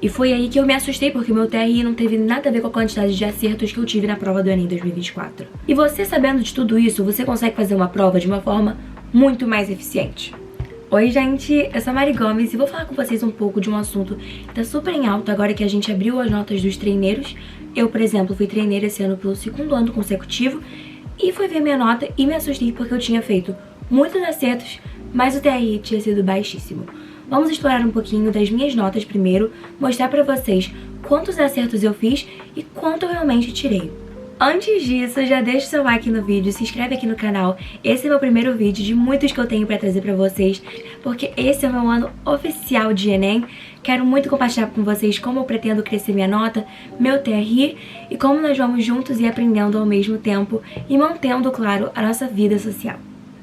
E foi aí que eu me assustei, porque o meu TRI não teve nada a ver com a quantidade de acertos que eu tive na prova do Enem 2024. E você sabendo de tudo isso, você consegue fazer uma prova de uma forma muito mais eficiente. Oi gente, eu sou a Mari Gomes e vou falar com vocês um pouco de um assunto que tá super em alta agora que a gente abriu as notas dos treineiros. Eu, por exemplo, fui treineira esse ano pelo 2º ano consecutivo e fui ver minha nota e me assustei porque eu tinha feito muitos acertos, mas o TRI tinha sido baixíssimo. Vamos explorar um pouquinho das minhas notas primeiro, mostrar pra vocês quantos acertos eu fiz e quanto eu realmente tirei. Antes disso, já deixa o seu like no vídeo, se inscreve aqui no canal. Esse é meu primeiro vídeo de muitos que eu tenho pra trazer pra vocês, porque esse é o meu ano oficial de Enem. Quero muito compartilhar com vocês como eu pretendo crescer minha nota, meu TRI e como nós vamos juntos e aprendendo ao mesmo tempo e mantendo, claro, a nossa vida social.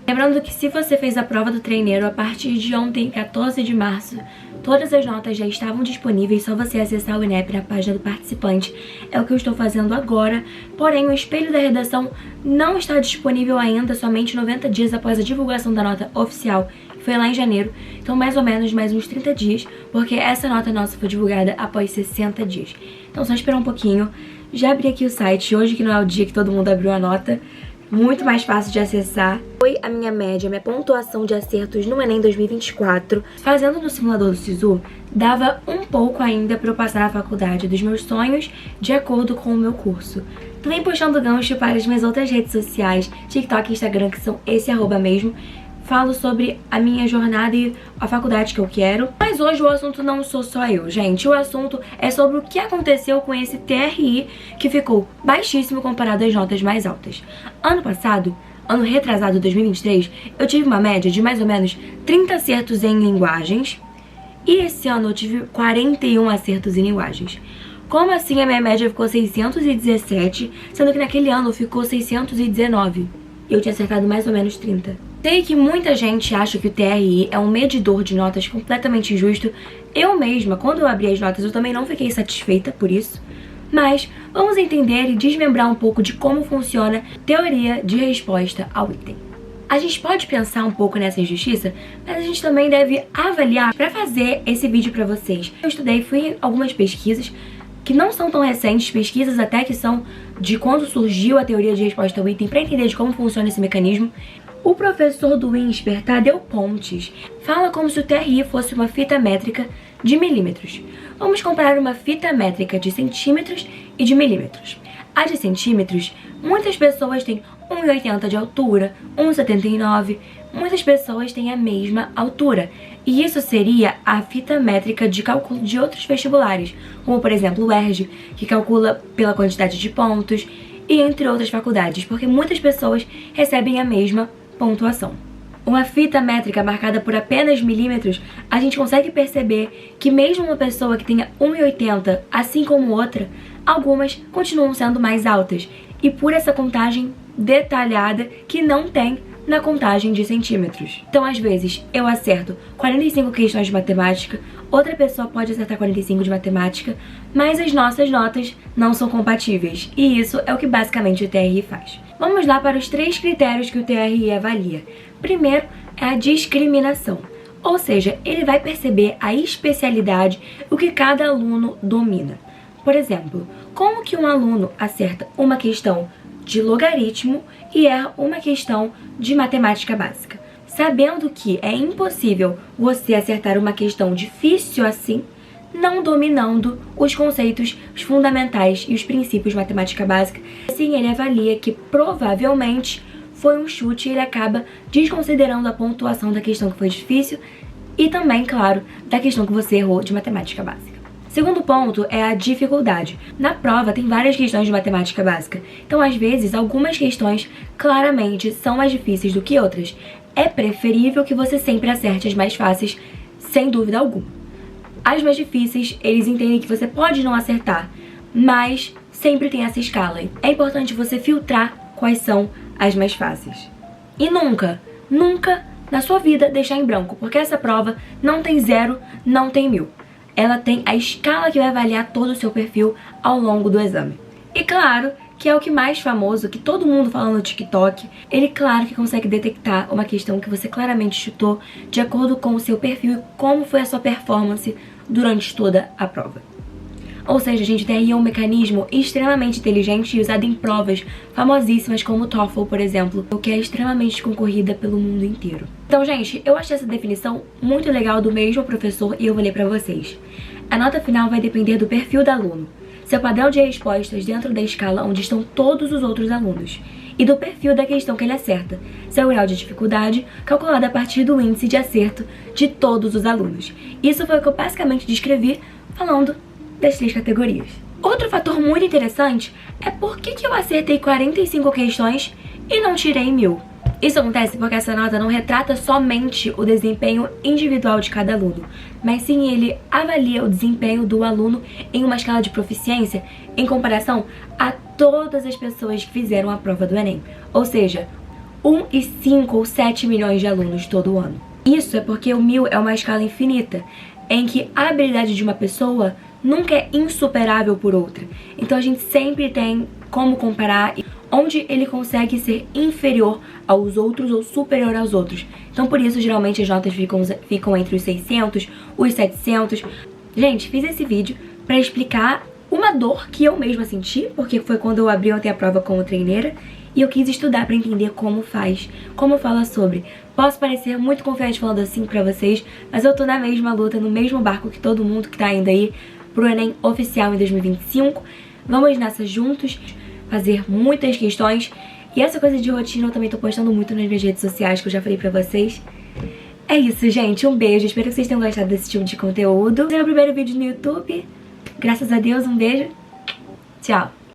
Lembrando que se você fez a prova do treineiro a partir de ontem, 14 de março, todas as notas já estavam disponíveis, só você acessar o INEP na página do participante. É o que eu estou fazendo agora, porém o espelho da redação não está disponível ainda, somente 90 dias após a divulgação da nota oficial, que foi lá em janeiro. Então mais ou menos mais uns 30 dias, porque essa nota nossa foi divulgada após 60 dias. Então só esperar um pouquinho. Já abri aqui o site, hoje que não é o dia que todo mundo abriu a nota. Muito mais fácil de acessar. Foi a minha média, minha pontuação de acertos no Enem 2024. Fazendo no simulador do Sisu, dava um pouco ainda para eu passar na faculdade dos meus sonhos de acordo com o meu curso. Também puxando gancho para as minhas outras redes sociais, TikTok e Instagram, que são esse arroba mesmo. Falo sobre a minha jornada e a faculdade que eu quero. Mas hoje o assunto não sou só eu, gente. O assunto é sobre o que aconteceu com esse TRI, que ficou baixíssimo comparado às notas mais altas. Ano passado, ano retrasado 2023, eu tive uma média de mais ou menos 30 acertos em linguagens. E esse ano eu tive 41 acertos em linguagens. Como assim a minha média ficou 617, sendo que naquele ano ficou 619? Eu tinha acertado mais ou menos 30. Sei que muita gente acha que o TRI é um medidor de notas completamente injusto. Eu mesma, quando eu abri as notas, eu também não fiquei satisfeita por isso. Mas vamos entender e desmembrar um pouco de como funciona a teoria de resposta ao item. A gente pode pensar um pouco nessa injustiça, mas a gente também deve avaliar. Para fazer esse vídeo para vocês, eu fui em algumas pesquisas que não são tão recentes, pesquisas até que são de quando surgiu a teoria de resposta ao item, para entender de como funciona esse mecanismo. O professor do INSPER, Tadeu Pontes, fala como se o TRI fosse uma fita métrica de milímetros. Vamos comparar uma fita métrica de centímetros e de milímetros. A de centímetros, muitas pessoas têm 1,80 de altura, 1,79, muitas pessoas têm a mesma altura. E isso seria a fita métrica de cálculo de outros vestibulares, como por exemplo o UERJ, que calcula pela quantidade de pontos, e entre outras faculdades, porque muitas pessoas recebem a mesma pontuação. Uma fita métrica marcada por apenas milímetros, a gente consegue perceber que mesmo uma pessoa que tenha 1,80, assim como outra, algumas continuam sendo mais altas, e por essa contagem detalhada que não tem na contagem de centímetros. Então, às vezes, eu acerto 45 questões de matemática, outra pessoa pode acertar 45 de matemática, mas as nossas notas não são compatíveis. E isso é o que basicamente o TRI faz. Vamos lá para os 3 critérios que o TRI avalia. Primeiro é a discriminação, ou seja, ele vai perceber a especialidade, o que cada aluno domina. Por exemplo, como que um aluno acerta uma questão de logaritmo e erra uma questão de matemática básica, sabendo que é impossível você acertar uma questão difícil assim, não dominando os conceitos, os fundamentais e os princípios de matemática básica. Assim, ele avalia que provavelmente foi um chute e ele acaba desconsiderando a pontuação da questão que foi difícil e também, claro, da questão que você errou de matemática básica. Segundo ponto é a dificuldade. Na prova tem várias questões de matemática básica, então às vezes algumas questões claramente são mais difíceis do que outras. É preferível que você sempre acerte as mais fáceis, sem dúvida alguma. As mais difíceis, eles entendem que você pode não acertar, mas sempre tem essa escala. É importante você filtrar quais são as mais fáceis. E nunca na sua vida deixar em branco, porque essa prova não tem 0, não tem 1000. Ela tem a escala que vai avaliar todo o seu perfil ao longo do exame. E claro que é o que mais famoso, que todo mundo fala no TikTok, ele claro que consegue detectar uma questão que você claramente chutou de acordo com o seu perfil e como foi a sua performance durante toda a prova. Ou seja, gente, o TRI é um mecanismo extremamente inteligente e usado em provas famosíssimas como o TOEFL, por exemplo, o que é extremamente concorrida pelo mundo inteiro. Então, gente, eu achei essa definição muito legal do mesmo professor e eu vou ler pra vocês. A nota final vai depender do perfil do aluno, seu padrão de respostas dentro da escala onde estão todos os outros alunos, e do perfil da questão que ele acerta, seu grau de dificuldade, calculado a partir do índice de acerto de todos os alunos. Isso foi o que eu basicamente descrevi falando das 3 categorias. Outro fator muito interessante é por que eu acertei 45 questões e não tirei 1000. Isso acontece porque essa nota não retrata somente o desempenho individual de cada aluno, mas sim ele avalia o desempenho do aluno em uma escala de proficiência em comparação a todas as pessoas que fizeram a prova do Enem, ou seja, 1 e 5 ou 7 milhões de alunos todo ano. Isso é porque o 1000 é uma escala infinita, em que a habilidade de uma pessoa nunca é insuperável por outra. Então a gente sempre tem como comparar onde ele consegue ser inferior aos outros ou superior aos outros. Então por isso geralmente as notas ficam entre os 600, os 700. Gente, fiz esse vídeo pra explicar uma dor que eu mesma senti, porque foi quando eu abri ontem a prova como treineira, e eu quis estudar pra entender como faz, como fala sobre. Posso parecer muito confiante falando assim pra vocês, mas eu tô na mesma luta, no mesmo barco que todo mundo que tá indo aí pro Enem oficial em 2025. Vamos nessa juntos, fazer muitas questões. E essa coisa de rotina eu também tô postando muito nas minhas redes sociais, que eu já falei pra vocês. É isso, gente. Um beijo. Espero que vocês tenham gostado desse tipo de conteúdo. Esse é o meu primeiro vídeo no YouTube. Graças a Deus, um beijo. Tchau.